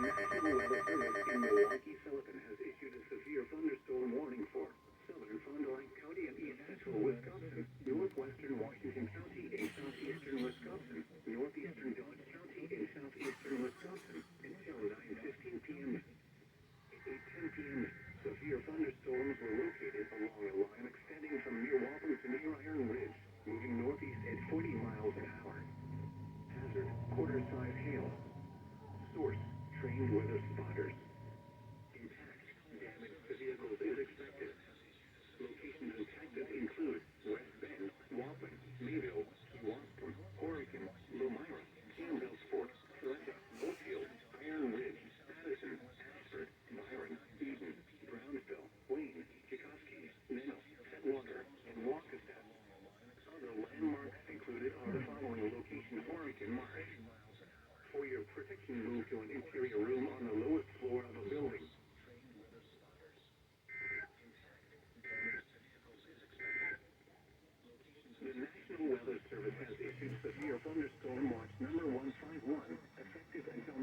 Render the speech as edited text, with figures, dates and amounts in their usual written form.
National Weather Service in Milwaukee-Sullivan has issued a severe thunderstorm warning for southern Fond du Lac County and east central Wisconsin, northwestern Washington County and southeastern Wisconsin, northeastern Dodge County and southeastern Wisconsin until 9:15 p.m. At 8:10 p.m., severe thunderstorms were located along a line extending from near Waltham to near Iron Ridge, moving northeast at 40 miles an hour. Hazard, quarter-size hail. Source, trained weather spotters. Impact, damage to vehicles is expected. Locations impacted include West Bend, Waupun, Mayville, Waupun, Horicon, Lomira, Campbellsport, Sorrento, Oakfield, Iron Ridge, Addison, Ashford, Byron, Eden, Brownsville, Wayne, Chikoski, Nano, Headwater, and Waukesha. Other landmarks included are the following locations: Horicon Marsh. For your protection, move to an interior room on the lowest floor of a building. The National Weather Service has issued severe thunderstorm watch number 151, effective until